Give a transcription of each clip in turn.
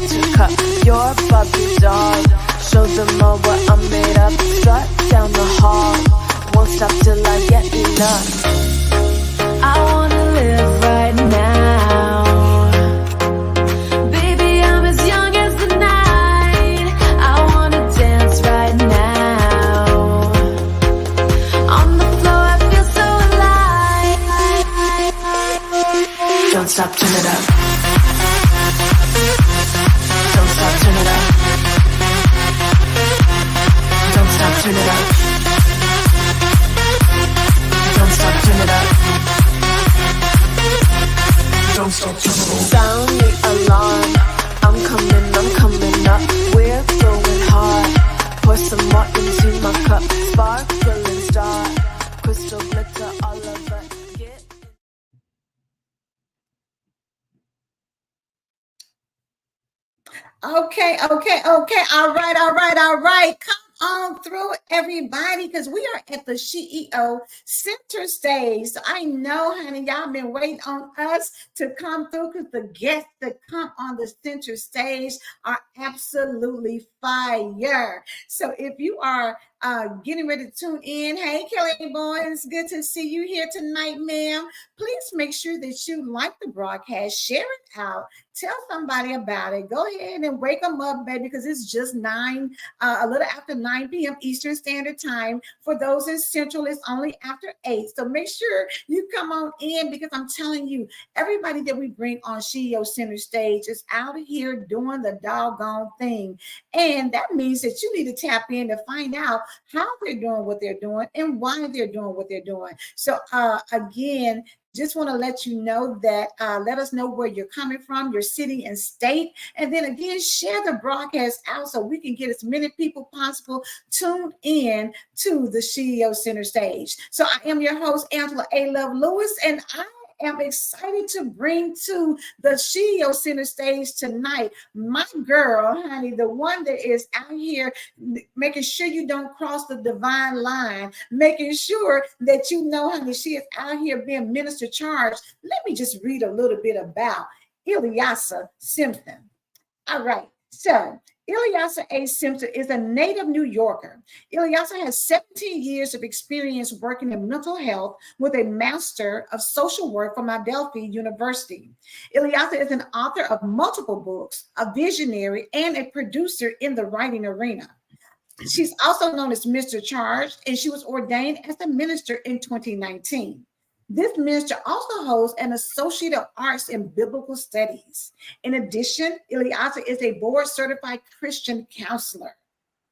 to cut your Barbie doll. Show them all what I'm made of. Strut down the hall, won't stop till I get enough. I wanna live right now. Baby, I'm as young as the night. I wanna dance right now. On the floor, I feel so alive. Don't stop, turn it up. Don't stop, turn it up. Don't stop, turn it up. Don't stop, turn it up. Don't stop, turn it up. Sound the alarm. I'm coming up. We're going hard. Pour some more into my cup. Sparkling star. Crystal glitter all over. Okay. All right. Come on through, everybody, because we are at the SheEO Center stage. So I know, honey, y'all been waiting on us to come through because the guests that come on the center stage are absolutely fire. So if you are getting ready to tune in, hey, Kelly boy, it's good to see you here tonight, ma'am. Please make sure that you like the broadcast, share it out, tell somebody about it. Go ahead and wake them up, baby, because it's just a little after 9 p.m. Eastern Standard Time. For those in Central, it's only after 8. So make sure you come on in, because I'm telling you, everybody that we bring on SheEO Center stage is out here doing the doggone thing. And that means that you need to tap in to find out how they're doing what they're doing and why they're doing what they're doing. So again, just want to let you know that let us know where you're coming from, your city and state. And then again, share the broadcast out so we can get as many people possible tuned in to the SheEO Center stage. So I am your host, Angela A. Love Lewis, and I am excited to bring to the SheEO Center stage tonight my girl, honey, the one that is out here making sure you don't cross the divine line, making sure that you know, honey, she is out here being minister charged. Let me just read a little bit about ILYASAH Simpson. All right, so ILYASAH A. Simpson is a native New Yorker. ILYASAH has 17 years of experience working in mental health with a Master of Social Work from Adelphi University. ILYASAH is an author of multiple books, a visionary, and a producer in the writing arena. She's also known as Mr. Charged, and she was ordained as a minister in 2019. This minister also holds an Associate of Arts in Biblical Studies. In addition, ILYASAH is a board-certified Christian counselor.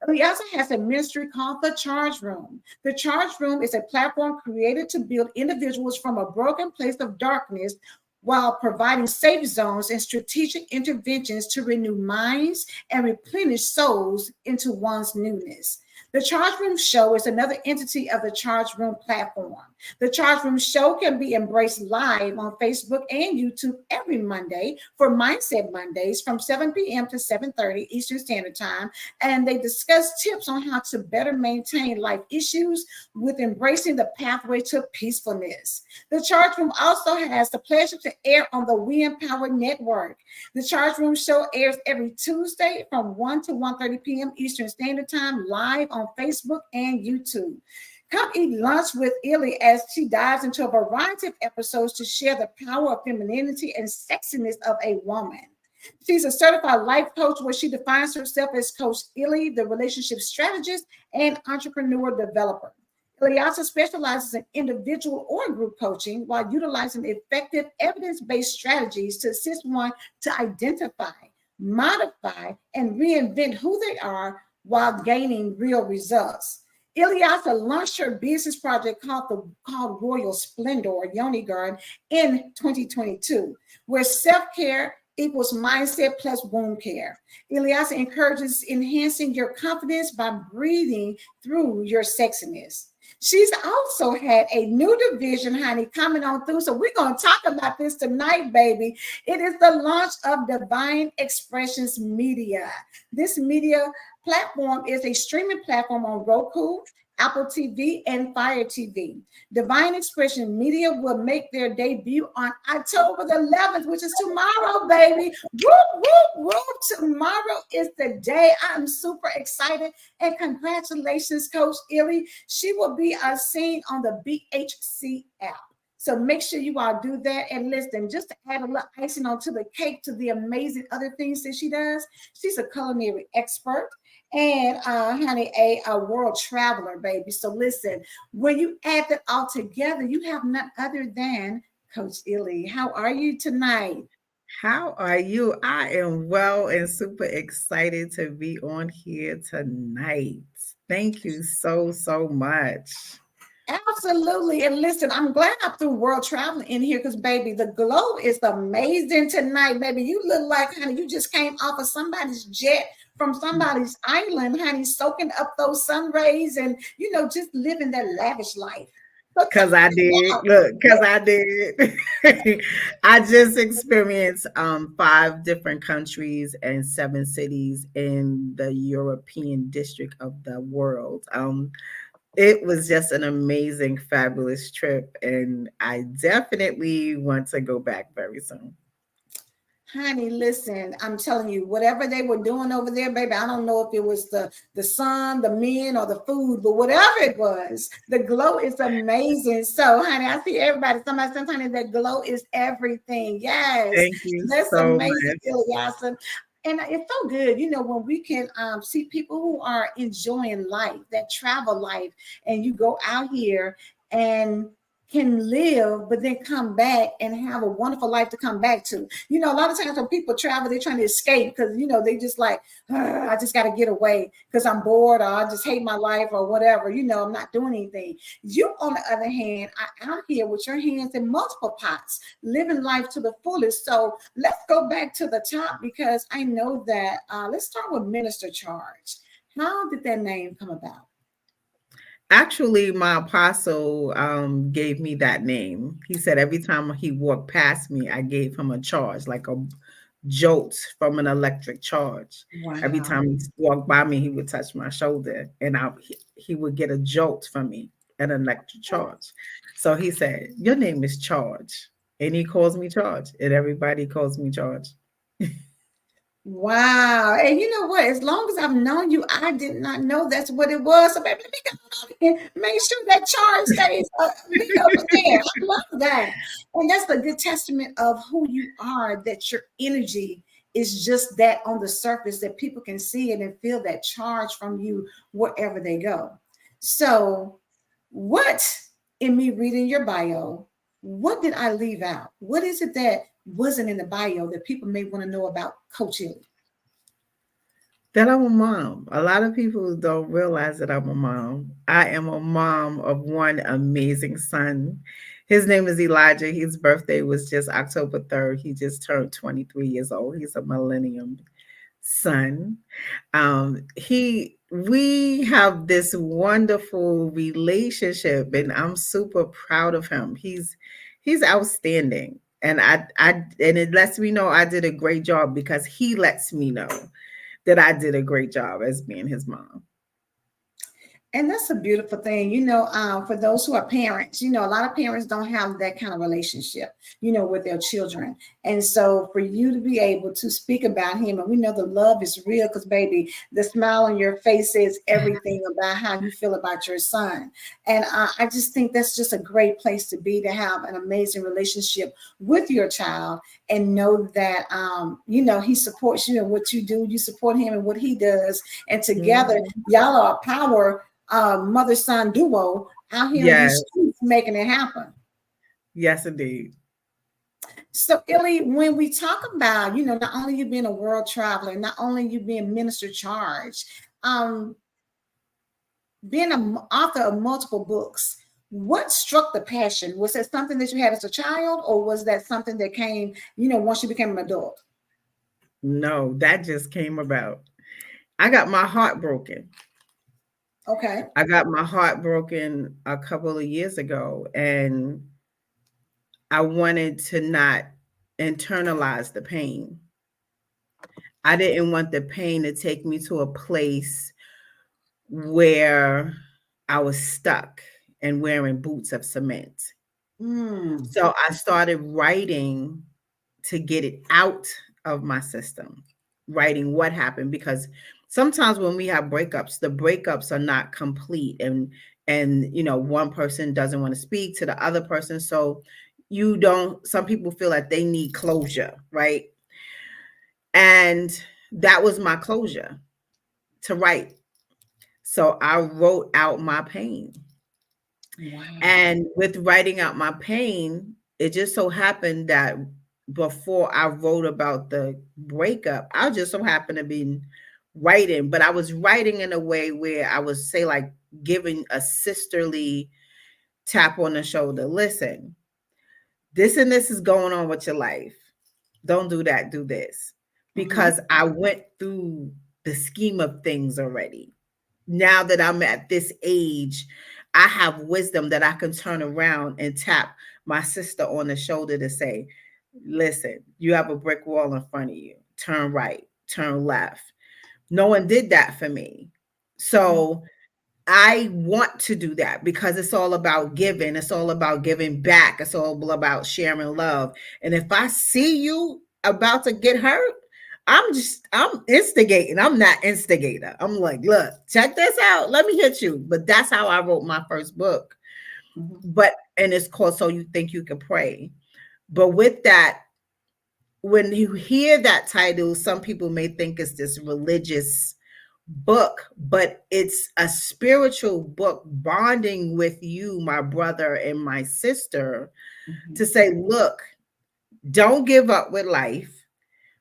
ILYASAH has a ministry called The Charge Room. The Charge Room is a platform created to build individuals from a broken place of darkness while providing safe zones and strategic interventions to renew minds and replenish souls into one's newness. The Charge Room Show is another entity of the Charge Room platform. The Charge Room Show can be embraced live on Facebook and YouTube every Monday for Mindset Mondays from 7 p.m. to 7:30 Eastern Standard Time. And they discuss tips on how to better maintain life issues with embracing the pathway to peacefulness. The Charge Room also has the pleasure to air on the We Empower Network. The Charge Room Show airs every Tuesday from 1 to 1:30 p.m. Eastern Standard Time live on Facebook and YouTube. Come eat lunch with Illy as she dives into a variety of episodes to share the power of femininity and sexiness of a woman. She's a certified life coach where she defines herself as Coach Illy, the relationship strategist and entrepreneur developer. ILYASAH specializes in individual or group coaching while utilizing effective evidence-based strategies to assist one to identify, modify, and reinvent who they are while gaining real results. ILYASAH launched her business project called Royal Splendor, Yoni Garden, in 2022, where self-care equals mindset plus wound care. ILYASAH encourages enhancing your confidence by breathing through your sexiness. She's also had a new division, honey, coming on through. So we're going to talk about this tonight, baby. It is the launch of Divine Expressions Media. This media platform is a streaming platform on Roku, Apple TV, and Fire TV. Divine Expression Media will make their debut on October the 11th, which is tomorrow, baby. Whoop, whoop, whoop. Tomorrow is the day. I'm super excited. And congratulations, Coach Illy. She will be seen on the BHC app. So make sure you all do that. And listen, just to add a little icing onto the cake to the amazing other things that she does, she's a culinary expert and honey, a world traveler, baby. So listen, when you add that all together, you have none other than Coach Illy. How are you tonight? How are you? I am well and super excited to be on here tonight. Thank you so much. Absolutely. And listen, I'm glad I threw world traveling in here because, baby, the glow is amazing tonight, baby. You look like, honey, you just came off of somebody's jet from somebody's island, honey, soaking up those sun rays and, just living that lavish life. So Cause I did. Look, cause I did. I just experienced 5 different countries and 7 cities in the European district of the world. It was just an amazing, fabulous trip, and I definitely want to go back very soon. honey, listen, I'm telling you, whatever they were doing over there, baby, I don't know if it was the sun, the men, or the food, but whatever it was, the glow is amazing. So, honey, I see everybody. Somebody says, honey, that glow is everything. Yes, Thank you that's so amazing, much. Ilyasah. And it's so good, when we can see people who are enjoying life, that travel life, and you go out here and can live, but then come back and have a wonderful life to come back to. A lot of times when people travel, they're trying to escape because, they just like, I just got to get away because I'm bored or I just hate my life or whatever. I'm not doing anything. You, on the other hand, are out here with your hands in multiple pots, living life to the fullest. So let's go back to the top because I know that, let's start with Minister Charge. How did that name come about? Actually, my apostle gave me that name. He said every time he walked past me, I gave him a charge, like a jolt from an electric charge. Every Wow. time he walked by me, he would touch my shoulder, and he would get a jolt from me, an electric charge. So he said, "Your name is Charge," and he calls me Charge, and everybody calls me Charge. Wow. And you know what? As long as I've known you, I did not know that's what it was. So, baby, let me go over here. Make sure that charge stays me over there. I love that. And that's a good testament of who you are, that your energy is just that on the surface, that people can see it and feel that charge from you wherever they go. So, what in me reading your bio, what did I leave out? What is it that wasn't in the bio that people may want to know about Coach Illy? That I'm a mom. A lot of people don't realize that I'm a mom. I am a mom of one amazing son. His name is Elijah. His birthday was just October 3rd. He just turned 23 years old. He's a millennium son. We have this wonderful relationship, and I'm super proud of him. He's outstanding. And it lets me know I did a great job because he lets me know that I did a great job as being his mom. And that's a beautiful thing, for those who are parents, a lot of parents don't have that kind of relationship, with their children. And so for you to be able to speak about him, and we know the love is real because, baby, the smile on your face says everything about how you feel about your son. And I just think that's just a great place to be, to have an amazing relationship with your child and know that, he supports you in what you do. You support him in what he does. And together, y'all are a power mother-son duo out here in Yes, these streets making it happen. yes, indeed. So, Illy, when we talk about, not only you being a world traveler, not only you being minister charge, being an author of multiple books, what struck the passion? Was that something that you had as a child, or was that something that came, once you became an adult? No, that just came about. I got my heart broken Okay. I got my heart broken a couple of years ago, and I wanted to not internalize the pain. I didn't want the pain to take me to a place where I was stuck and wearing boots of cement. Mm. So I started writing to get it out of my system, writing what happened, because sometimes when we have breakups, the breakups are not complete, and one person doesn't want to speak to the other person, so you don't some people feel like they need closure, right? And that was my closure, to write. So I wrote out my pain. Wow. And with writing out my pain, it just so happened that before I wrote about the breakup, I just so happened to be writing, but I was writing in a way where I was, say, like giving a sisterly tap on the shoulder. Listen, this and this is going on with your life. Don't do that, do this. Mm-hmm. Because I went through the scheme of things already. Now that I'm at this age, I have wisdom that I can turn around and tap my sister on the shoulder to say, listen, you have a brick wall in front of you. Turn right, turn left. No one did that for me. Mm-hmm. So I want to do that because it's all about giving. It's all about giving back. It's all about sharing love. And if I see you about to get hurt, I'm instigating. I'm not instigator. I'm like, look, check this out. Let me hit you. But that's how I wrote my first book. Mm-hmm. And it's called So You Think You Can Pray. But with that, when you hear that title, some people may think it's this religious book, but it's a spiritual book bonding with you, my brother and my sister, Mm-hmm. to say, look, don't give up with life.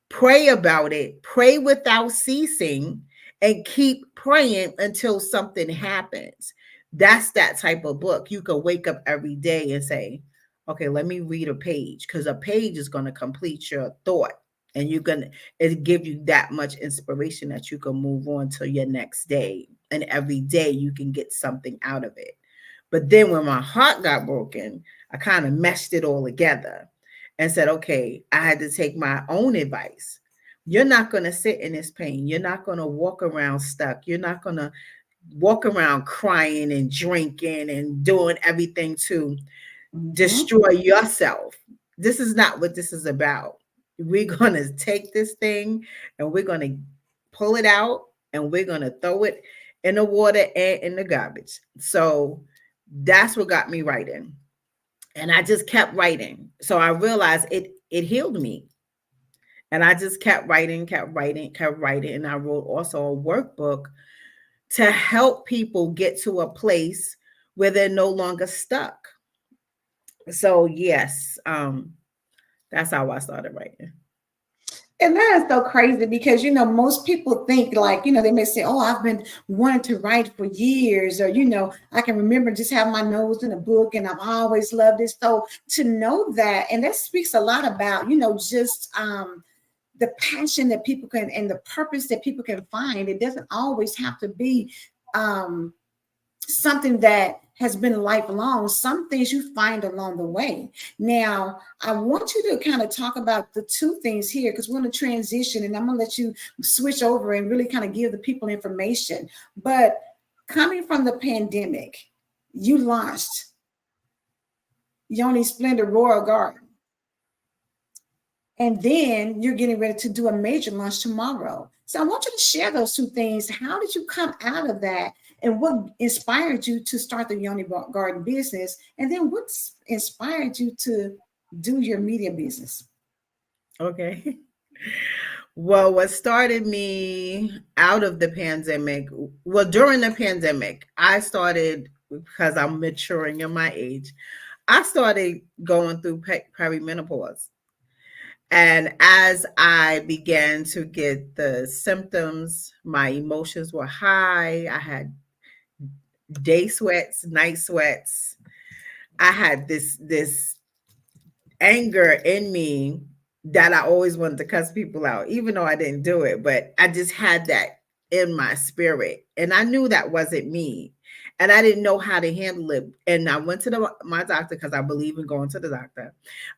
Pray about it, pray without ceasing, and keep praying until something happens. That's that type of book. You can wake up every day and say, okay, let me read a page, because a page is going to complete your thought, and you're going to it give you that much inspiration that you can move on to your next day, and every day you can get something out of it. But then when my heart got broken, I kind of meshed it all together and said, okay, I had to take my own advice. You're not going to sit in this pain. You're not going to walk around stuck. You're not going to walk around crying and drinking and doing everything to Mm-hmm. destroy yourself. This is not what this is about. We're going to take this thing and we're going to pull it out and we're going to throw it in the water and in the garbage. So that's what got me writing. And I just kept writing. So I realized it healed me. And I just kept writing, kept writing, kept writing. And I wrote also a workbook to help people get to a place where they're no longer stuck. So yes, that's how I started writing. And that is so crazy because, most people think like, they may say, oh, I've been wanting to write for years, or, I can remember just having my nose in a book and I've always loved it. So to know that, and that speaks a lot about, just the passion that people can and the purpose that people can find. It doesn't always have to be um, something that has been lifelong. Some things you find along the way. Now, I want you to kind of talk about the two things here because we're going to transition and I'm going to let you switch over and really kind of give the people information. But coming from the pandemic, you launched Yoni Splendor Royal Garden. And then you're getting ready to do a major launch tomorrow. So I want you to share those two things. How did you come out of that? And what inspired you to start the Yoni Garden business? And then what inspired you to do your media business? Okay. Well, what started me out of the pandemic, well, during the pandemic, I started, because I'm maturing in my age, I started going through perimenopause. And as I began to get the symptoms, my emotions were high. I had day sweats, night sweats. I had this anger in me that I always wanted to cuss people out, even though I didn't do it. But I just had that. in my spirit. And I knew that wasn't me. And I didn't know how to handle it. And I went to my doctor because I believe in going to the doctor.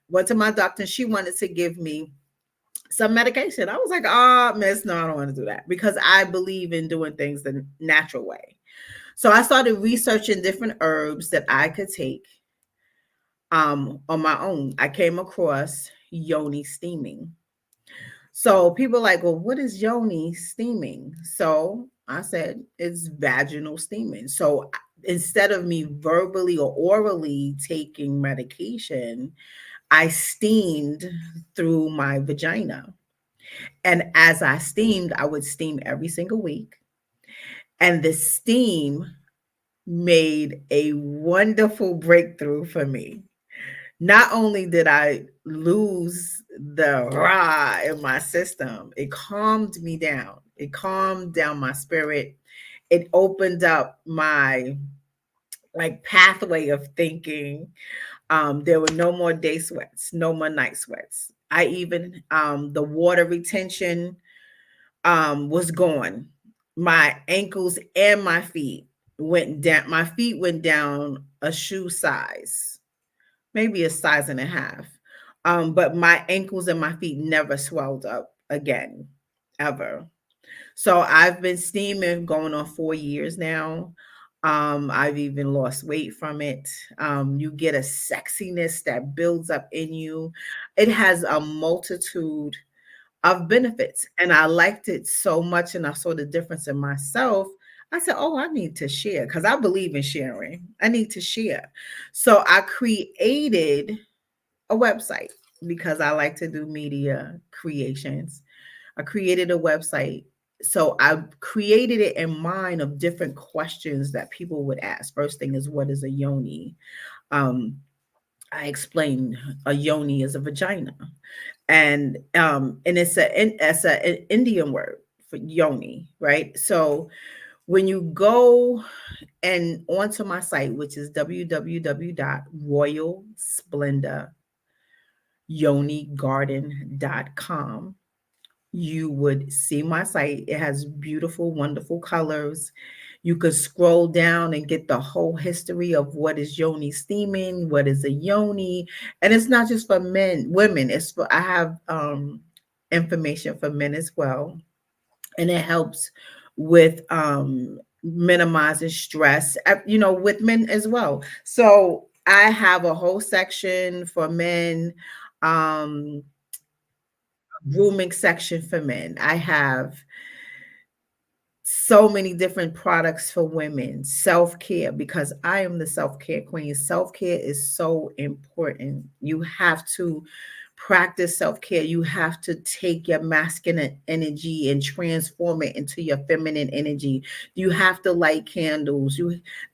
Went to my doctor and she wanted to give me some medication. I was like, oh, miss, no, I don't want to do that because I believe in doing things the natural way. So I started researching different herbs that I could take on my own. I came across yoni steaming. So people are like, well, what is yoni steaming? So I said, it's vaginal steaming. So instead of me verbally or orally taking medication, I steamed through my vagina. And as I steamed, I would steam every single week. And the steam made a wonderful breakthrough for me. Not only did I lose the rah in my system, it calmed me down. It calmed down my spirit. It opened up my like pathway of thinking. There were no more day sweats, no more night sweats. I even the water retention was gone. My ankles and my feet went down. My feet went down a shoe size, maybe a size and a half. But my ankles and my feet never swelled up again, ever. So I've been steaming going on 4 years now. I've even lost weight from it. You get a sexiness that builds up in you. It has a multitude of benefits. And I liked it so much, and I saw the difference in myself. I said, oh, I need to share because I believe in sharing. I need to share. So I created a website because I like to do media creations. I created a website. So I created it in mind of different questions that people would ask. First thing is, what is a yoni? Um, I explained a yoni is a vagina, and it's an Indian word for yoni, right? So when you go and onto my site, which is www.royalsplendoryonigarden.com, you would see my site. It has beautiful, wonderful colors. You could scroll down and get the whole history of what is yoni steaming, what is a yoni. And it's not just for men, women. It's for I have information for men as well. And it helps with minimizing stress, with men as well. So I have a whole section for men, um, grooming section for men. I have so many different products for women, self-care, because I am the self-care queen. Self-care is so important. You have to practice self-care. You have to take your masculine energy and transform it into your feminine energy. You have to light candles.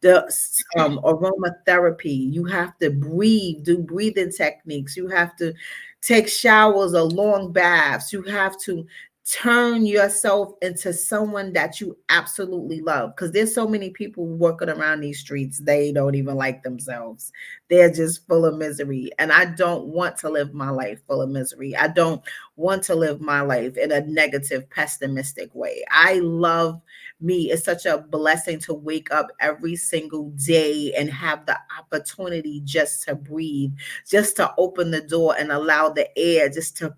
The aromatherapy. You have to breathe, do breathing techniques. You have to take showers or long baths. You have to turn yourself into someone that you absolutely love, because there's so many people walking around these streets, they don't even like themselves. They're just full of misery, and I don't want to live my life full of misery. I don't want to live my life in a negative, pessimistic way. I love me. It's such a blessing to wake up every single day and have the opportunity just to breathe, just to open the door and allow the air just to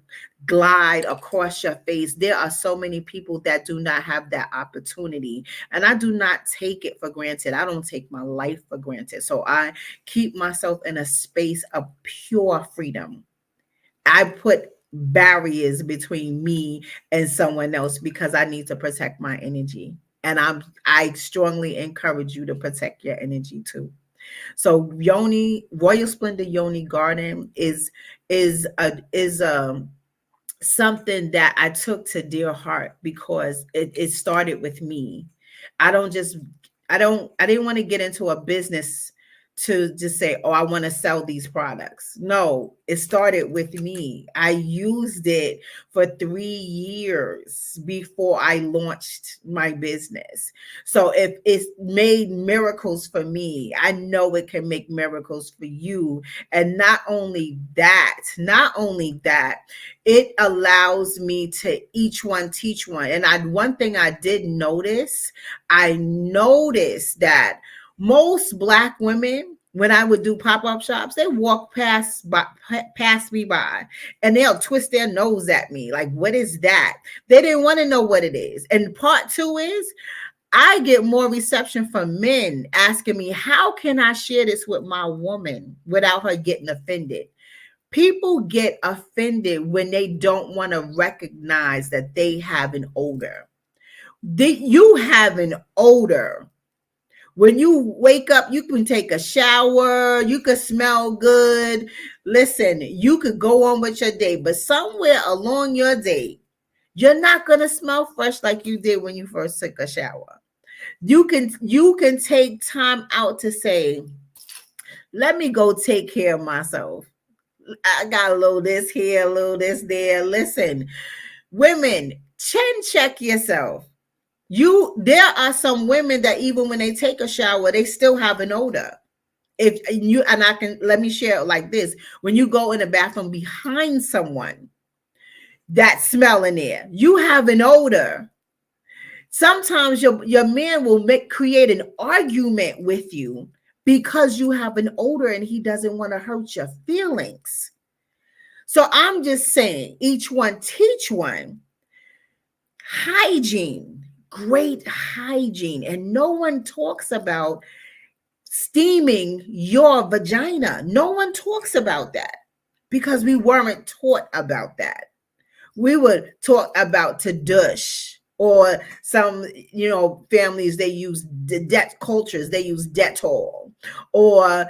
glide across your face. There are so many people that do not have that opportunity, and I do not take it for granted. I don't take my life for granted. So I keep myself in a space of pure freedom. I put barriers between me and someone else because I need to protect my energy. And I strongly encourage you to protect your energy too. So Royal Splendor Yoni Garden is something that I took to dear heart because it started with me. I didn't want to get into a business to just say, oh, I want to sell these products. No, it started with me. I used it for 3 years before I launched my business. So if it's made miracles for me, I know it can make miracles for you. And not only that, it allows me to each one teach one. And one thing I did notice, I noticed that most Black women, when I would do pop-up shops, they walk past me by, and they'll twist their nose at me like, what is that? They didn't want to know what it is. And part two is, I get more reception from men asking me, how can I share this with my woman without her getting offended? People get offended when they don't want to recognize that they have an odor. You have an odor. When you wake up, you can take a shower, you could smell good. Listen, you could go on with your day, but somewhere along your day, you're not going to smell fresh like you did when you first took a shower. You can take time out to say, let me go take care of myself. I got a little this here, a little this there. Listen, women, chin check yourself. There are some women that even when they take a shower, they still have an odor. Let me share it like this. When you go in the bathroom behind someone, that smell in there, you have an odor. Sometimes your man will create an argument with you because you have an odor and he doesn't want to hurt your feelings. So I'm just saying, each one teach one. Hygiene, great hygiene. And no one talks about steaming your vagina. No one talks about that because we weren't taught about that. We would talk about to douche, or some, families, they use cultures, they use Dettol, or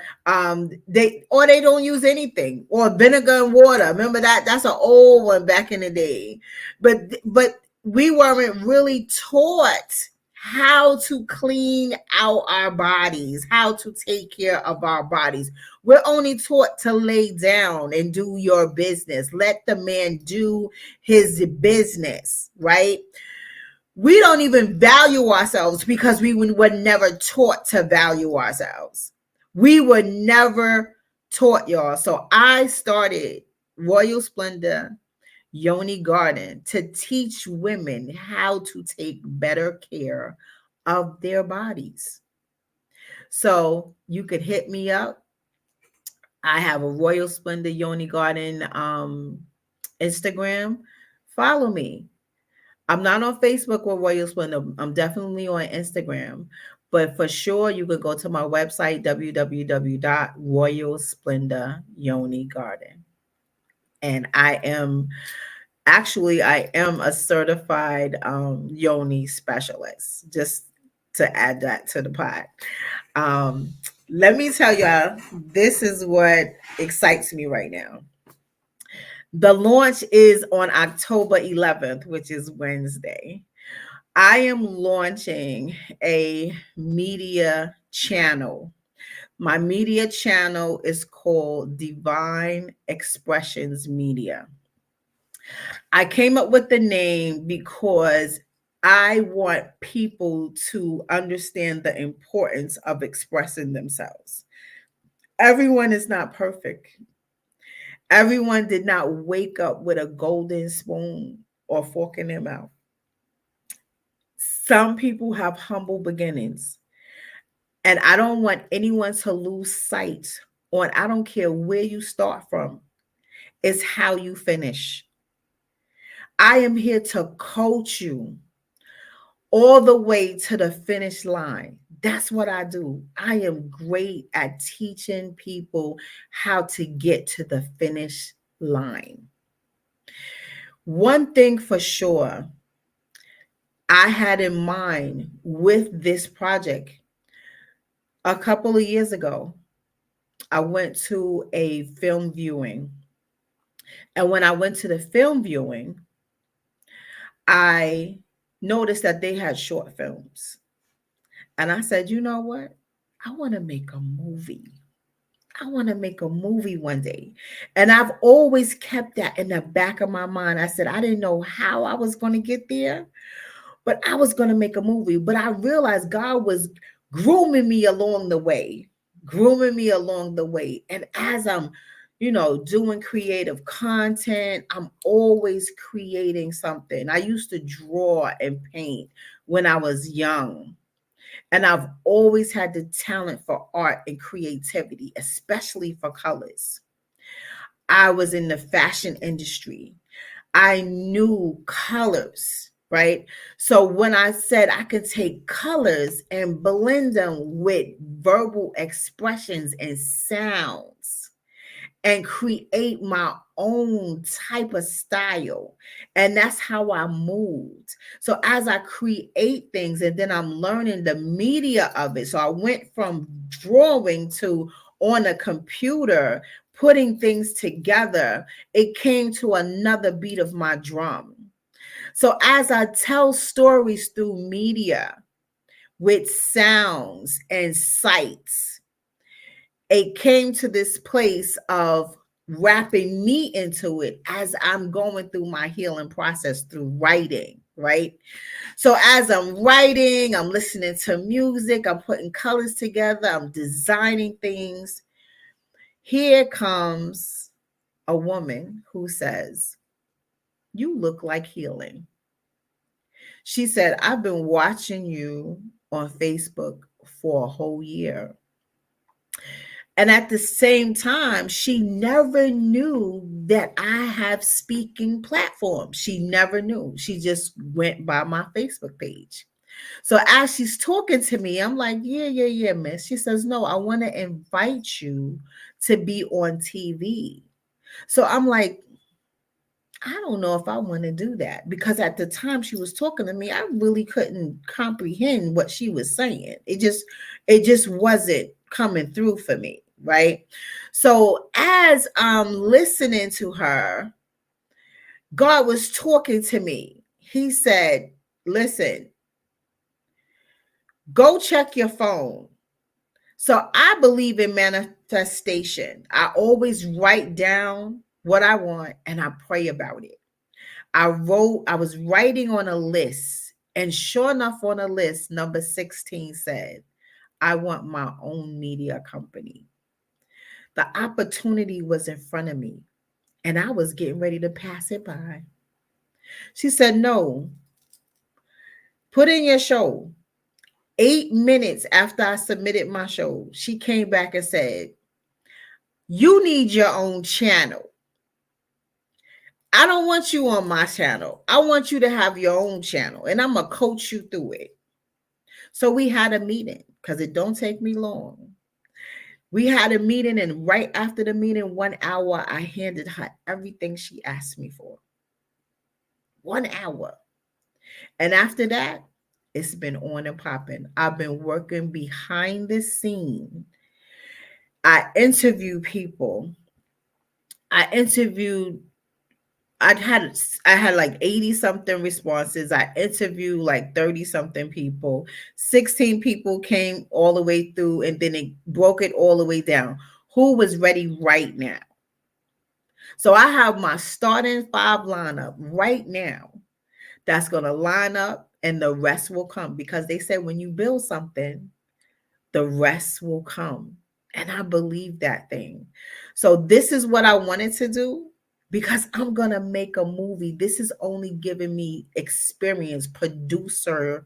they don't use anything, or vinegar and water. Remember that's an old one back in the day. But we weren't really taught how to clean out our bodies, how to take care of our bodies. We're only taught to lay down and do your business. Let the man do his business, right? We don't even value ourselves because we were never taught to value ourselves. We were never taught, y'all. So I started Royal Splendor Yoni Garden to teach women how to take better care of their bodies. So you could hit me up. I have a Royal Splendor Yoni Garden Instagram. Follow me. I'm not on Facebook or Royal Splendor. I'm definitely on Instagram. But for sure, you could go to my website, www.royalsplendor.yoni-garden. And I am a certified yoni specialist, just to add that to the pot. Let me tell y'all, this is what excites me right now. The launch is on October 11th, which is Wednesday. I am launching a media channel. My media channel is called Divine Expressions Media. I came up with the name because I want people to understand the importance of expressing themselves. Everyone is not perfect. Everyone did not wake up with a golden spoon or fork in their mouth. Some people have humble beginnings. And I don't want anyone to lose sight on, I don't care where you start from, it's how you finish. I am here to coach you all the way to the finish line. That's what I do. I am great at teaching people how to get to the finish line. One thing for sure, I had in mind with this project a couple of years ago. I went to a film viewing. And when I went to the film viewing, I noticed that they had short films. And I said, you know what? I want to make a movie. I want to make a movie one day. And I've always kept that in the back of my mind. I said, I didn't know how I was going to get there, but I was going to make a movie. But I realized God was grooming me along the way, grooming me along the way. And as I'm, doing creative content, I'm always creating something. I used to draw and paint when I was young. And I've always had the talent for art and creativity, especially for colors. I was in the fashion industry. I knew colors, right? So when I said I could take colors and blend them with verbal expressions and sounds, and create my own type of style. And that's how I moved. So as I create things and then I'm learning the media of it. So I went from drawing to on a computer, putting things together. It came to another beat of my drum. So as I tell stories through media with sounds and sights, it came to this place of wrapping me into it as I'm going through my healing process through writing, right? So as I'm writing, I'm listening to music, I'm putting colors together, I'm designing things. Here comes a woman who says, "You look like healing." She said, "I've been watching you on Facebook for a whole year." And at the same time, she never knew that I have speaking platforms. She never knew. She just went by my Facebook page. So as she's talking to me, I'm like, yeah, miss. She says, "No, I want to invite you to be on TV." So I'm like, I don't know if I want to do that, because at the time she was talking to me, I really couldn't comprehend what she was saying. It just wasn't coming through for me, right? So as I'm listening to her, God was talking to me. He said, "Listen, go check your phone." So I believe in manifestation. I always write down what I want and I pray about it. I was writing on a list, and sure enough, on a list, number 16 said, "I want my own media company." The opportunity was in front of me, and I was getting ready to pass it by. She said, "No, put in your show." 8 minutes after I submitted my show, she came back and said, "You need your own channel. I don't want you on my channel. I want you to have your own channel, and I'm going to coach you through it." So we had a meeting, because it don't take me long. We had a meeting, and right after the meeting, 1 hour, I handed her everything she asked me for. 1 hour. And after that, it's been on and popping. I've been working behind the scene. I interview people. I interviewed I had like 80 something responses. I interviewed like 30 something people. 16 people came all the way through, and then it broke it all the way down. Who was ready right now? So I have my starting 5 lineup right now that's going to line up, and the rest will come, because they said when you build something, the rest will come. And I believe that thing. So this is what I wanted to do, because I'm going to make a movie. This is only giving me experience, producer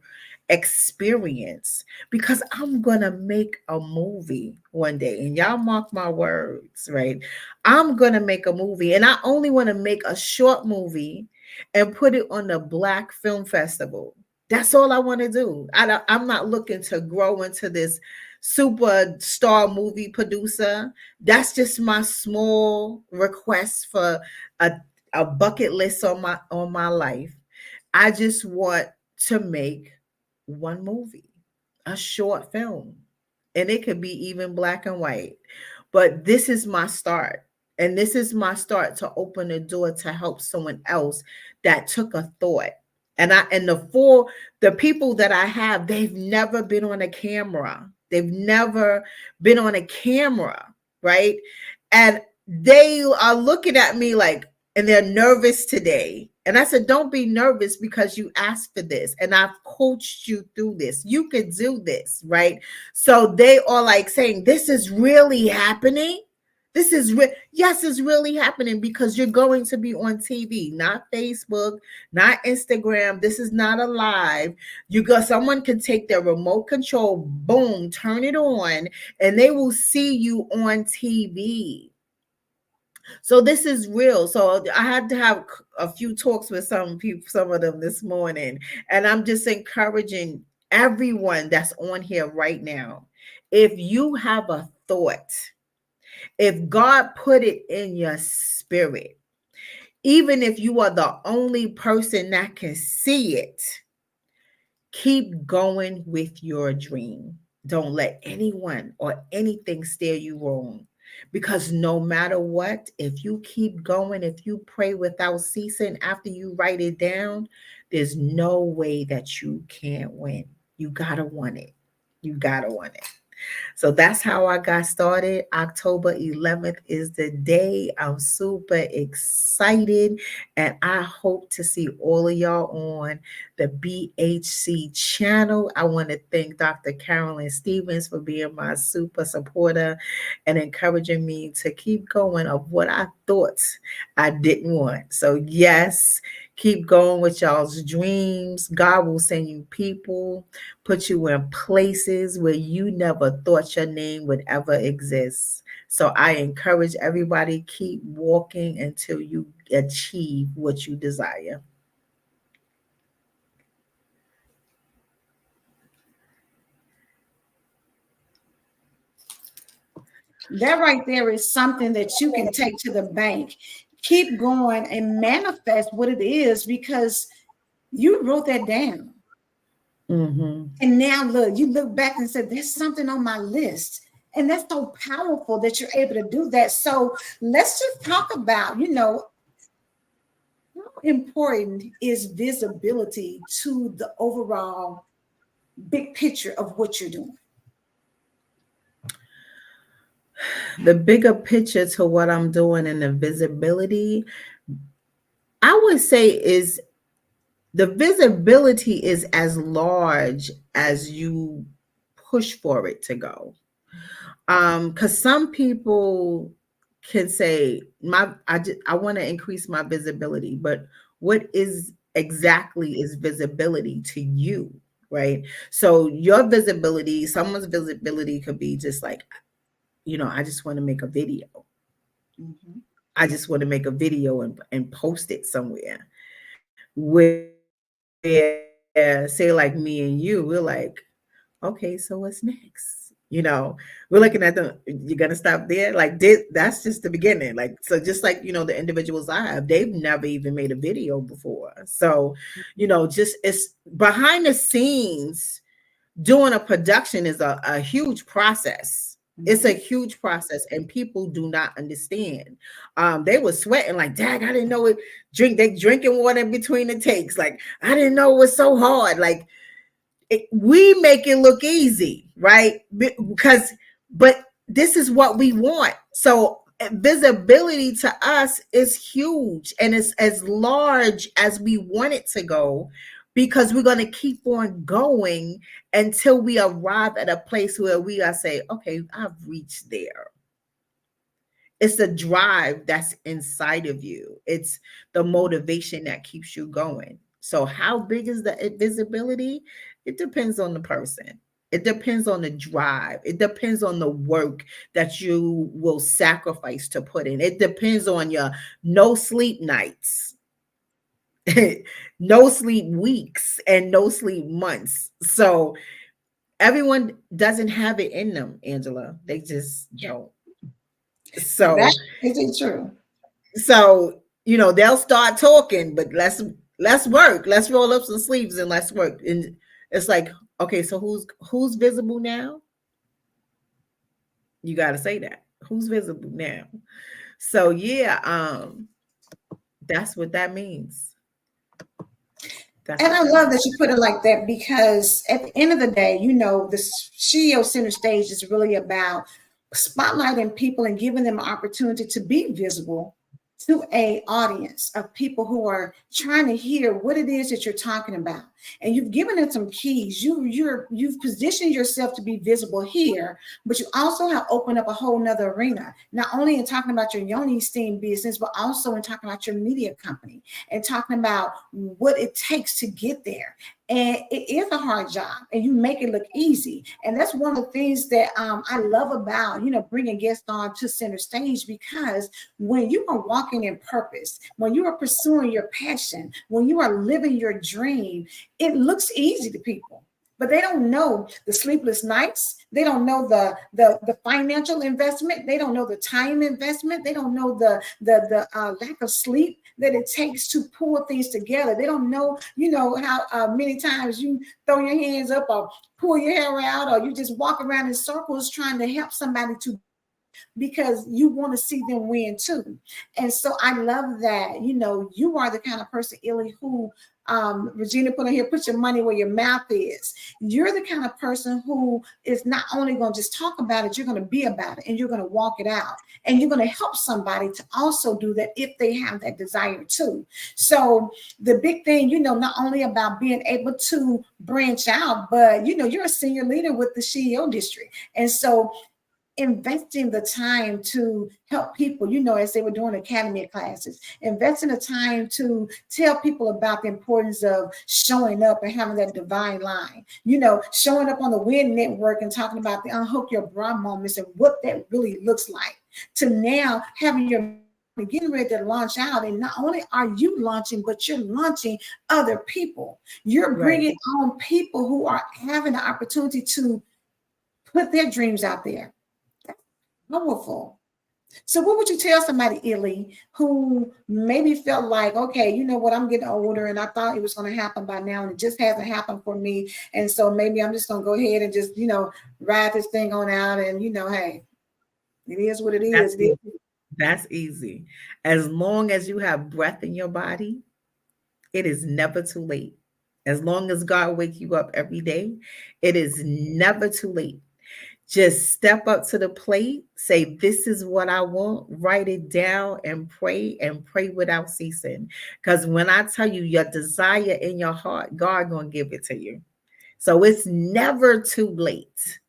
experience, because I'm going to make a movie one day. And y'all mark my words, right? I'm going to make a movie, and I only want to make a short movie and put it on the Black Film Festival. That's all I want to do. I'm not looking to grow into this superstar movie producer. That's just my small request for a bucket list on my life. I just want to make one movie, a short film, and it could be even black and white. But this is my start. And this is my start to open the door to help someone else that took a thought. And the people that I have, they've never been on a camera. They've never been on a camera, right? And they are looking at me like, and they're nervous today. And I said, don't be nervous because you asked for this and I've coached you through this. You could do this, right? So they are like saying, this is really happening. This is yes, it's really happening because you're going to be on TV, not Facebook, not Instagram. This is not a live. You go, someone can take their remote control, boom, turn it on, and they will see you on TV. So this is real. So I had to have a few talks with some people, some of them this morning, and I'm just encouraging everyone that's on here right now. If you have a thought, if God put it in your spirit, even if you are the only person that can see it, keep going with your dream. Don't let anyone or anything steer you wrong. Because no matter what, if you keep going, if you pray without ceasing after you write it down, there's no way that you can't win. You gotta want it. You gotta want it. So that's how I got started. October 11th is the day. I'm super excited. And I hope to see all of y'all on the BHC channel. I want to thank Dr. Carolyn Stevens for being my super supporter and encouraging me to keep going of what I thought I didn't want. So, yes, keep going with y'all's dreams. God will send you people, put you in places where you never thought your name would ever exist. So I encourage everybody, keep walking until you achieve what you desire. That right there is something that you can take to the bank. Keep going and manifest what it is because you wrote that down. Mm-hmm. And now look, you look back and said, there's something on my list. And that's so powerful that you're able to do that. So let's just talk about, how important is visibility to the overall big picture of what you're doing? The bigger picture to what I'm doing and the visibility, I would say is the visibility is as large as you push for it to go. Because some people can say I want to increase my visibility, but what is exactly is visibility to you, right? So your visibility, someone's visibility could be just like, I just want to make a video. Mm-hmm. I just want to make a video and post it somewhere. Where say like me and you, we're like, okay, so what's next? We're looking at them. You're gonna stop there? Like, that's just the beginning. Like, so just like the individuals I have, they've never even made a video before. So, just it's behind the scenes. Doing a production is a huge process. It's a huge process, and people do not understand. They were sweating like, "Dad, I didn't know it." They drinking water in between the takes. Like, I didn't know it was so hard. Like, we make it look easy, right? But this is what we want. So visibility to us is huge, and it's as large as we want it to go, because we're going to keep on going until we arrive at a place where we are say, okay, I've reached there. It's the drive that's inside of you. It's the motivation that keeps you going. So how big is the visibility? It depends on the person. It depends on the drive. It depends on the work that you will sacrifice to put in. It depends on your no sleep nights, no sleep weeks, and no sleep months. So everyone doesn't have it in them, Angela. They just don't. That So is true. they'll start talking, but let's work. Let's roll up some sleeves and let's work. And it's like, okay, so who's visible now? You got to say that. Who's visible now? So yeah, that's what that means. And I love that you put it like that, because at the end of the day, the SheEO Center stage is really about spotlighting people and giving them an opportunity to be visible to a audience of people who are trying to hear what it is that you're talking about. And you've given them some keys. You've positioned yourself to be visible here, but you also have opened up a whole nother arena, not only in talking about your Yoni Steam business, but also in talking about your media company and talking about what it takes to get there. And it is a hard job, and you make it look easy. And that's one of the things that I love about, bringing guests on to center stage, because when you are walking in purpose, when you are pursuing your passion, when you are living your dream, it looks easy to people. But they don't know the sleepless nights. They don't know the financial investment. They don't know the time investment. They don't know the lack of sleep that it takes to pull things together. They don't know, how many times you throw your hands up or pull your hair out, or you just walk around in circles trying to help somebody to, because you want to see them win too. And so I love that, you are the kind of person, Illy, who Regina put on here, put your money where your mouth is. You're the kind of person who is not only going to just talk about it, you're going to be about it, and you're going to walk it out, and you're going to help somebody to also do that if they have that desire too. So the big thing, not only about being able to branch out, but you're a senior leader with the SheEO District. And so investing the time to help people, as they were doing academy classes, investing the time to tell people about the importance of showing up and having that divine line, showing up on the WIN network and talking about the unhook your bra moments and what that really looks like, to now having your getting ready to launch out. And not only are you launching, but you're launching other people. You're bringing on people who are having the opportunity to put their dreams out there. Powerful. So what would you tell somebody, Illy, who maybe felt like, okay, you know what, I'm getting older and I thought it was going to happen by now and it just hasn't happened for me. And so maybe I'm just going to go ahead and just, ride this thing on out and, hey, it is what it is. That's easy. As long as you have breath in your body, it is never too late. As long as God wakes you up every day, it is never too late. Just step up to the plate, say, this is what I want, write it down and pray without ceasing. Because when I tell you your desire in your heart, God gonna give it to you. So it's never too late.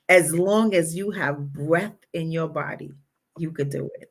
As long as you have breath in your body, you could do it.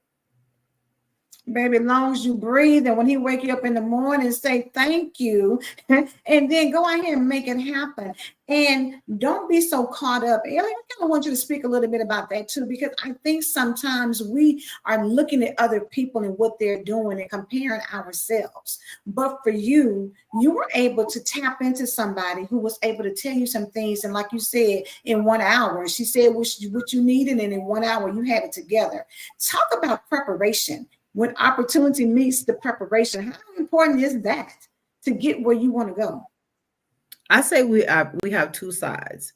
Baby, as long as you breathe, and when he wake you up in the morning, say thank you, and then go ahead and make it happen. And don't be so caught up. Ellie, I kind of want you to speak a little bit about that too, because I think sometimes we are looking at other people and what they're doing and comparing ourselves. But for you, you were able to tap into somebody who was able to tell you some things. And like you said, in 1 hour, she said what you needed, and in 1 hour, you had it together. Talk about preparation. When opportunity meets the preparation, how important is that to get where you want to go? I say we have two sides.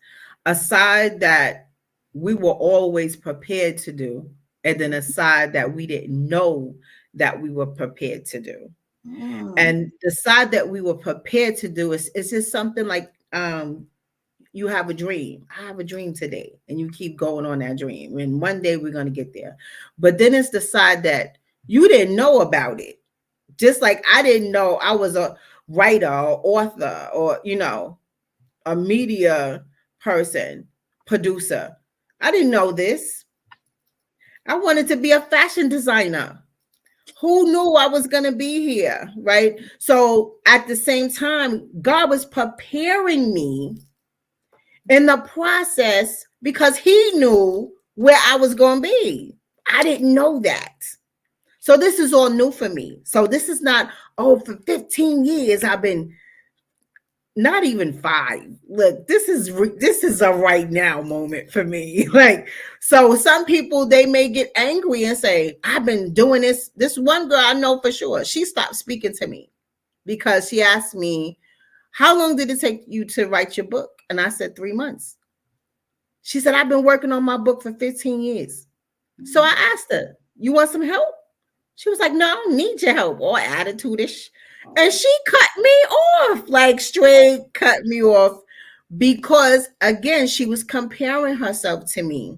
A side that we were always prepared to do, and then a side that we didn't know that we were prepared to do. And the side that we were prepared to do is just something like you have a dream. I have a dream today, and you keep going on that dream. And one day we're going to get there. But then it's the side that you didn't know about it. Just like I didn't know I was a writer or author or, a media person, producer. I didn't know this. I wanted to be a fashion designer. Who knew I was going to be here, right? So at the same time, God was preparing me in the process because he knew where I was going to be. I didn't know that. So this is all new for me. So this is not, for 15 years, I've been, not even 5. Look, this is a right now moment for me. So some people, they may get angry and say, I've been doing this. This one girl I know for sure, she stopped speaking to me because she asked me, how long did it take you to write your book? And I said 3 months. She said, I've been working on my book for 15 years. So I asked her, you want some help? She was like, no, I don't need your help. All attitude-ish. And she cut me off, straight cut me off, because again, she was comparing herself to me.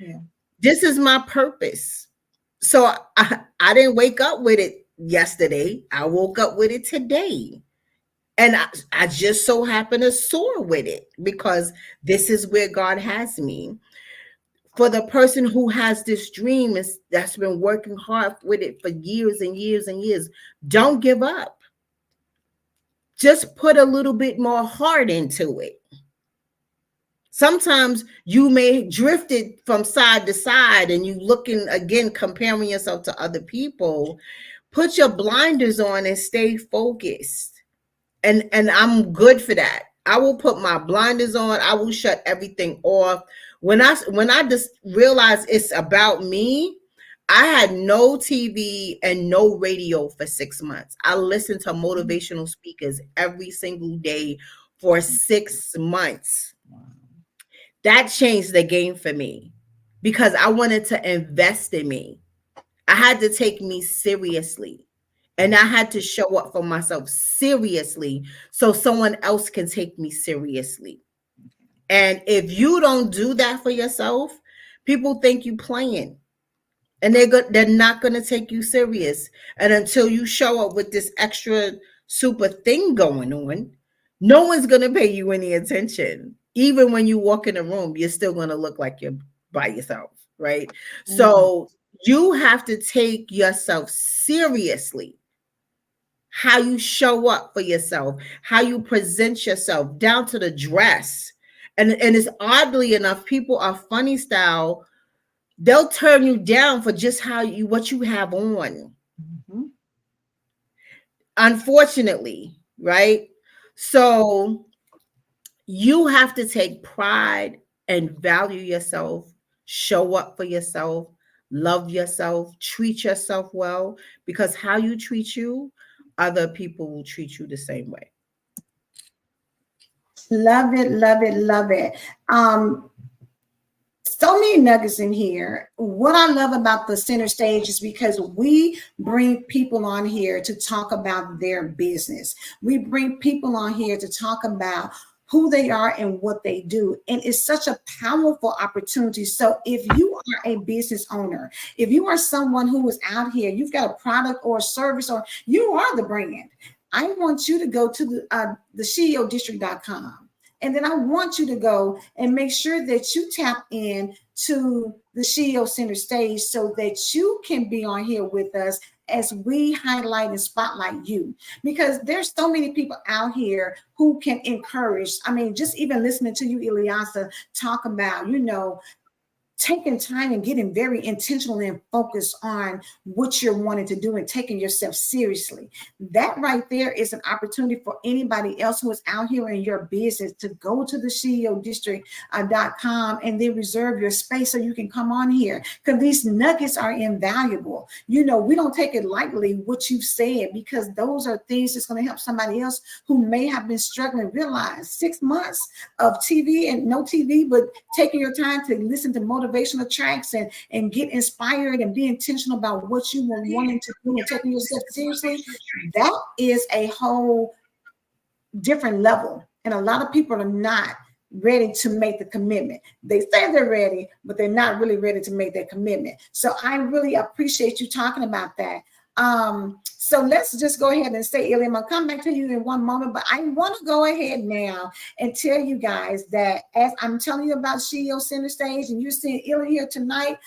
Yeah. This is my purpose. So I didn't wake up with it yesterday. I woke up with it today. And I just so happen to soar with it because this is where God has me. For the person who has this dream that's been working hard with it for years and years and years, don't give up. Just put a little bit more heart into it. Sometimes you may drift it from side to side and you looking again, comparing yourself to other people. Put your blinders on and stay focused. And I'm good for that. I will put my blinders on. I will shut everything off. When I just realized it's about me, I had no TV and no radio for 6 months. I listened to motivational speakers every single day for 6 months. That changed the game for me because I wanted to invest in me. I had to take me seriously. And I had to show up for myself seriously so someone else can take me seriously. And if you don't do that for yourself, people think you playing. And they're not going to take you serious. And until you show up with this extra super thing going on, no one's going to pay you any attention. Even when you walk in a room, you're still going to look like you're by yourself, right? Mm-hmm. So you have to take yourself seriously. How you show up for yourself, how you present yourself, down to the dress. And it's oddly enough, people are funny style. They'll turn you down for just what you have on. Mm-hmm. Unfortunately, right? So you have to take pride and value yourself, show up for yourself, love yourself, treat yourself well, because how you treat you, other people will treat you the same way. Love it, love it, love it. So many nuggets in here. What I love about the center stage is because we bring people on here to talk about their business. We bring people on here to talk about who they are and what they do. And it's such a powerful opportunity. So if you are a business owner, if you are someone who is out here, you've got a product or a service, or you are the brand, I want you to go to the SheEODistrict.com. And then I want you to go and make sure that you tap in to the SheEO Center stage so that you can be on here with us as we highlight and spotlight you. Because there's so many people out here who can encourage. I mean, just even listening to you, ILYASAH, talk about, taking time and getting very intentional and focused on what you're wanting to do and taking yourself seriously. That right there is an opportunity for anybody else who is out here in your business to go to the SheEODistrict.com and then reserve your space so you can come on here, because these nuggets are invaluable. We don't take it lightly what you've said, because those are things that's going to help somebody else who may have been struggling. Realize 6 months of TV and no TV, but taking your time to listen to motivational tracks and get inspired and be intentional about what you were wanting to do and taking yourself seriously, that is a whole different level. And a lot of people are not ready to make the commitment. They say they're ready, but they're not really ready to make that commitment. So I really appreciate you talking about that. So let's just go ahead and say, Ilya, I'm gonna come back to you in one moment, but I want to go ahead now and tell you guys that as I'm telling you about SheEO Center Stage and you're seeing Ilya here tonight,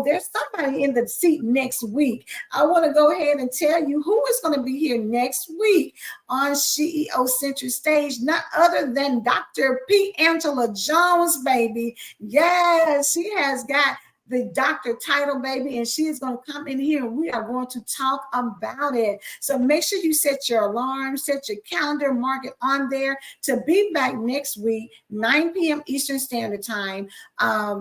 there's somebody in the seat next week. I want to go ahead and tell you who is going to be here next week on SheEO Center Stage, not other than Dr. P. Angela Jones, baby. Yes, she has got the doctor title, baby, and she is going to come in here and we are going to talk about it. So make sure you set your alarm, set your calendar, mark it on there to be back next week, 9 p.m. Eastern Standard Time,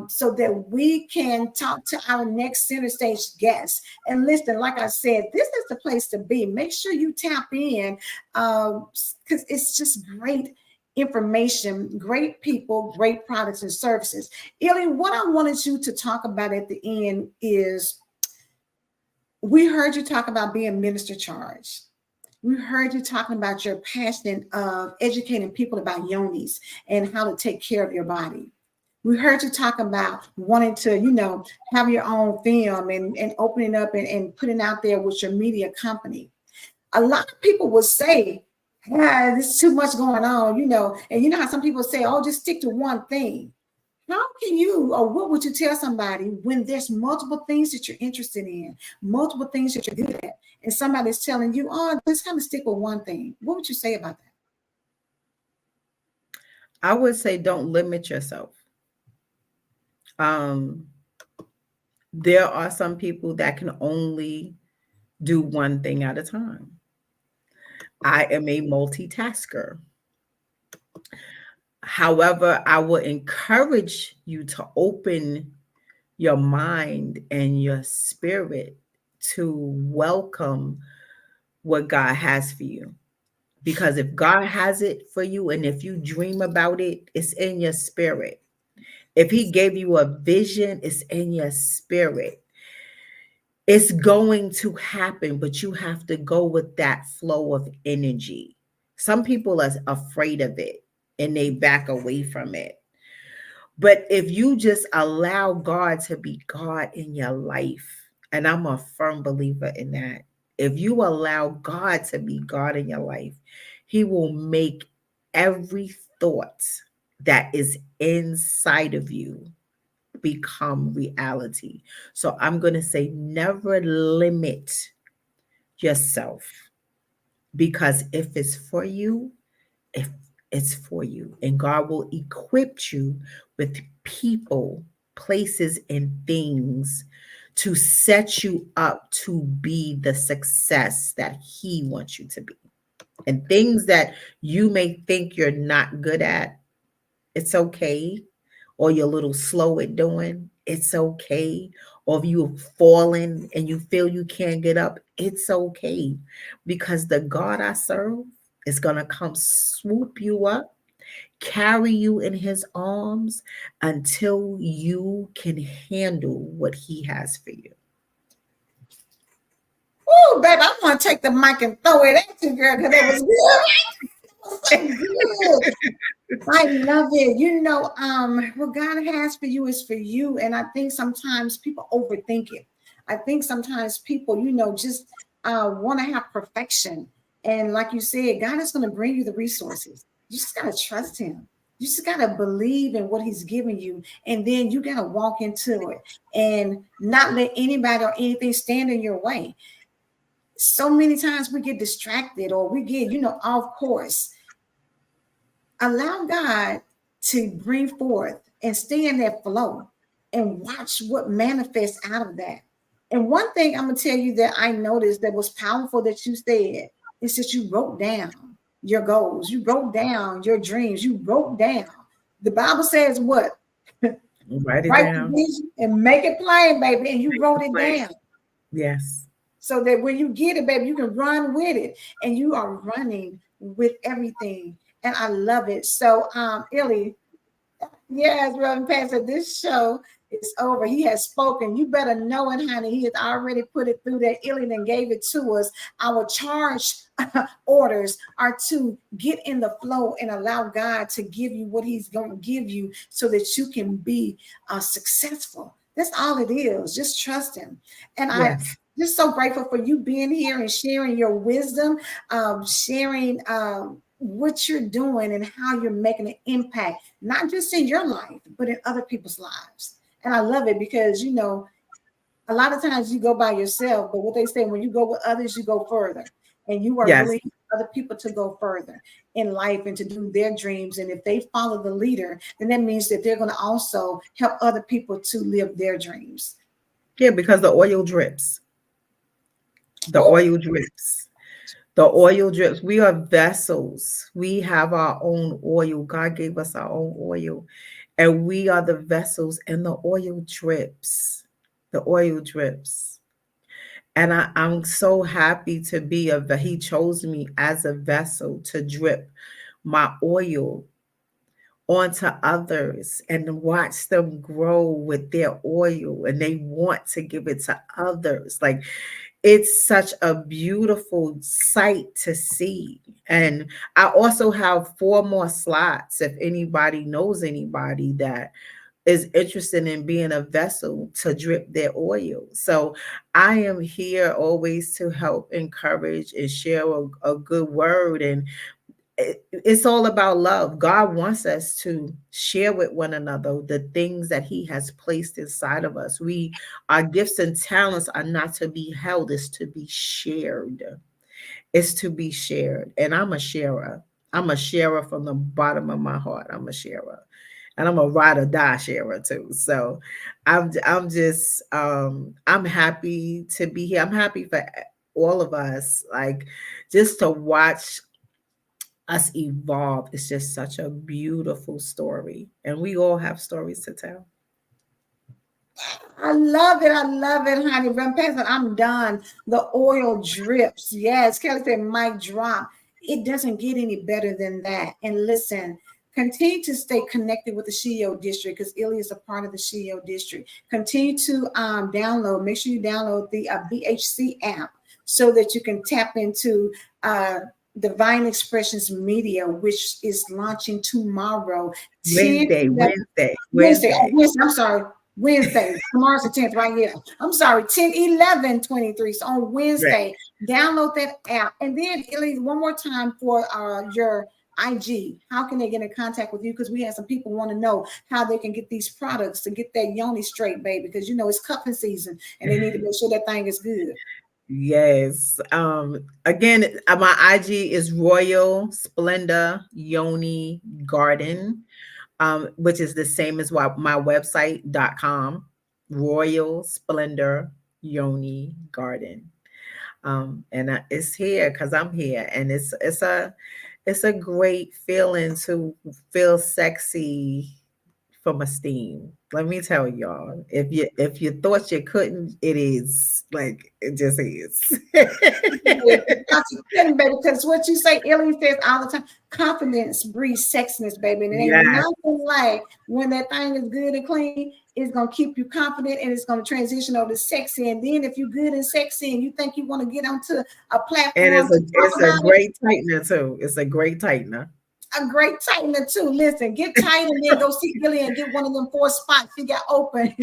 so that we can talk to our next center stage guest. And listen, like I said, this is the place to be. Make sure you tap in because it's just great information, great people, great products and services. Ilya, what I wanted you to talk about at the end is we heard you talk about being minister charged. We heard you talking about your passion of educating people about yonis and how to take care of your body. We heard you talk about wanting to, have your own film and opening up and putting out there with your media company. A lot of people will say, yeah, there's too much going on, and you know how some people say, oh, just stick to one thing. How can you, or what would you tell somebody when there's multiple things that you're interested in, multiple things that you're good at, and somebody's telling you, oh, just kind of stick with one thing? What would you say about that? I would say don't limit yourself. Um, there are some people that can only do one thing at a time. I am a multitasker. However, I will encourage you to open your mind and your spirit to welcome what God has for you. Because if God has it for you and if you dream about it, it's in your spirit. If He gave you a vision, it's in your spirit. It's going to happen, but you have to go with that flow of energy. Some people are afraid of it and they back away from it. But if you just allow God to be God in your life, and I'm a firm believer in that, if you allow God to be God in your life, He will make every thought that is inside of you become reality. So I'm going to say never limit yourself, because if it's for you, if it's for you, and God will equip you with people, places, and things to set you up to be the success that He wants you to be. And things that you may think you're not good at, it's okay. Or you're a little slow at doing, it's okay. Or if you've fallen and you feel you can't get up, it's okay. Because the God I serve is going to come swoop you up, carry you in His arms until you can handle what He has for you. Oh, baby, I want to take the mic and throw it at you, girl, because that was good. That was so good. I love it. What God has for you is for you. And I think sometimes people overthink it. I think sometimes people, just want to have perfection. And like you said, God is going to bring you the resources. You just got to trust Him. You just got to believe in what He's giving you. And then you got to walk into it and not let anybody or anything stand in your way. So many times we get distracted or we get, off course. Allow God to bring forth and stay in that flow and watch what manifests out of that. And one thing I'm going to tell you that I noticed that was powerful that you said is that you wrote down your goals. You wrote down your dreams. You wrote down. The Bible says what? Write it Write the down. vision and make it plain, baby. And you wrote it down. Yes. So that when you get it, baby, you can run with it. And you are running with everything. And I love it. So, Illy, yes, Reverend Pastor, this show is over. He has spoken. You better know it, honey. He has already put it through that. Illy and gave it to us. Our charge orders are to get in the flow and allow God to give you what He's going to give you so that you can be successful. That's all it is. Just trust Him. And I'm just so grateful for you being here and sharing your wisdom, sharing what you're doing and how you're making an impact, not just in your life, but in other people's lives. And I love it because, a lot of times you go by yourself, but what they say, when you go with others, you go further. And you are really other people to go further in life and to do their dreams. And if they follow the leader, then that means that they're going to also help other people to live their dreams. Yeah, because the oil drips. The oil drips. The oil drips. We are vessels. We have our own oil. God gave us our own oil. And we are the vessels, and the oil drips. The oil drips. And I'm so happy to be He chose me as a vessel to drip my oil onto others and watch them grow with their oil, and they want to give it to others. Like, it's such a beautiful sight to see. And I also have 4 more slots if anybody knows anybody that is interested in being a vessel to drip their oil. So I am here always to help encourage and share a good word. And it's all about love. God wants us to share with one another the things that he has placed inside of us. Our gifts and talents are not to be held, it's to be shared. It's to be shared. And I'm a sharer. I'm a sharer from the bottom of my heart. I'm a sharer. And I'm a ride or die sharer too. So I'm just I'm happy to be here. I'm happy for all of us. Like, just to watch us evolve is just such a beautiful story. And we all have stories to tell. I love it. I love it, honey. Run past it. I'm done. The oil drips. Yes. Kelly said, mic drop. It doesn't get any better than that. And listen, continue to stay connected with the SheEO District, because Illy is a part of the SheEO District. Continue to download. Make sure you download the BHC app so that you can tap into Divine Expressions Media, which is launching tomorrow. Wednesday. I'm sorry. Wednesday. Tomorrow's the 10th, right here. I'm sorry, 10/11/23. So on Wednesday, right. Download that app. And then, Illy, one more time for your IG. How can they get in contact with you? Because we have some people want to know how they can get these products to get that yoni straight, baby. Because you know it's cuffing season and they need to make sure that thing is good. Yes. Again, my IG is Royal Splendor Yoni Garden. Which is the same as my website.com, Royal Splendor Yoni Garden. And it's here because I'm here, and it's a great feeling to feel sexy from esteem. Let me tell y'all, if you thought you couldn't, it is like, it just is. Because what you say, Illy says all the time, confidence breeds sexiness, baby. And it ain't nothing like when that thing is good and clean, it's gonna keep you confident and it's gonna transition over to sexy. And then if you're good and sexy and you think you want to get onto a platform, and it's a great tightener too. It's a great tightener. A great tightener too. Listen, get tight and then go see Illy and get one of them 4 spots she got open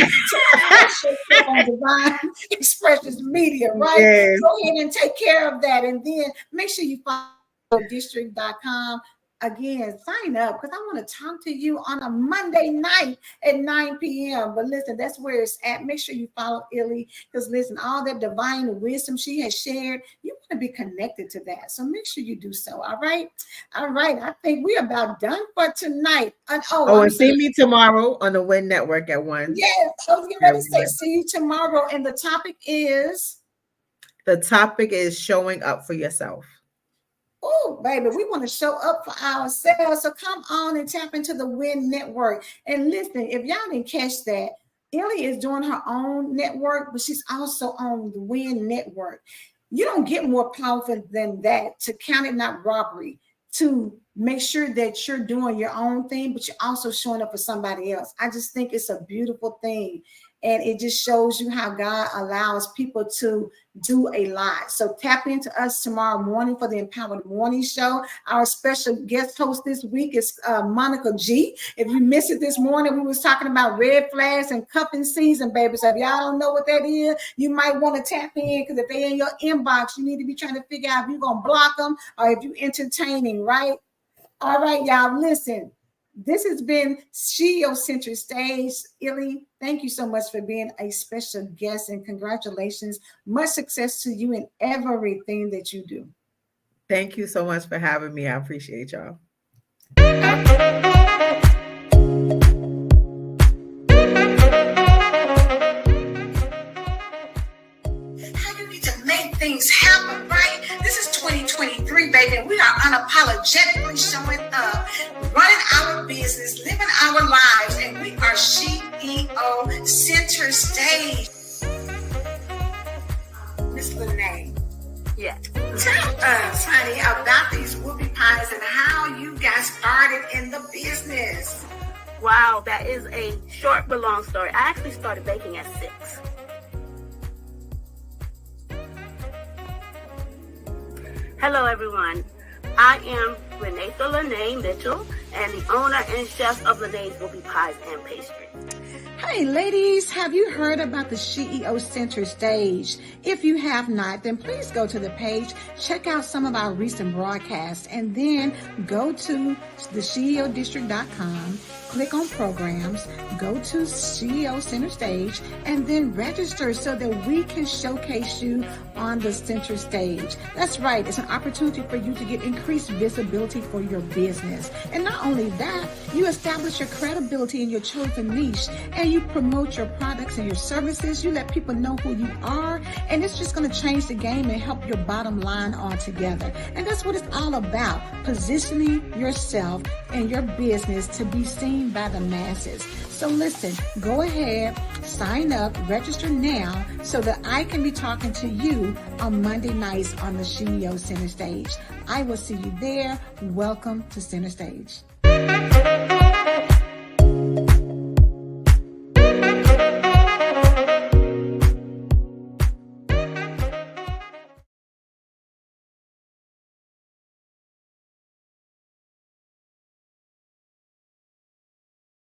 on Divine Expressions Media, right? Yes. Go ahead and take care of that. And then make sure you follow district.com. Again, sign up because I want to talk to you on a Monday night at 9 p.m. But listen, that's where it's at. Make sure you follow Illy because listen, all that divine wisdom she has shared, you want to be connected to that. So make sure you do so. All right. All right. I think we're about done for tonight. And see me tomorrow on the Win Network at 1. Yes. I was getting ready to say see you tomorrow. And the topic is showing up for yourself. Oh, baby, we want to show up for ourselves. So come on and tap into the Win Network. And listen, if y'all didn't catch that, Illy is doing her own network, but she's also on the Win Network. You don't get more powerful than that to count it not robbery, to make sure that you're doing your own thing, but you're also showing up for somebody else. I just think it's a beautiful thing. And it just shows you how God allows people to do a lot. So tap into us tomorrow morning for the Empowered Morning Show. Our special guest host this week is Monica G. If you missed it this morning, we was talking about red flags and cuffing season, baby. So if y'all don't know what that is, you might want to tap in because if they're in your inbox, you need to be trying to figure out if you're going to block them or if you're entertaining, right? All right, y'all, listen. This has been SheEO Center Stage. Illy, thank you so much for being a special guest and congratulations. Much success to you in everything that you do. Thank you so much for having me. I appreciate y'all. How you need to make things happen, right? This is 2023, baby, and we are unapologetically showing up, running our business, living our lives, and we are SheEO Center Stage. Miss Lene, yeah. Tell us, honey, about these whoopie pies and how you got started in the business. Wow, that is a short but long story. I actually started baking at 6. Hello, everyone. I am Renee Lene Mitchell and the owner and chef of Lene's Whoopie Pies and Pastries. right, ladies, have you heard about the SheEO Center stage? If you have not, then please go to the page, check out some of our recent broadcasts, and then go to the SheEODistrict.com, click on programs, go to SheEO Center stage, and then register so that we can showcase you on the center stage. That's right, it's an opportunity for you to get increased visibility for your business. And not only that, you establish your credibility in your chosen niche, and you promote your products and your services. You let people know who you are, and it's just going to change the game and help your bottom line altogether. And that's what it's all about, positioning yourself and your business to be seen by the masses. So listen, go ahead, sign up, register now so that I can be talking to you on Monday nights on the SheEO Center Stage. I will see you there. Welcome to Center Stage.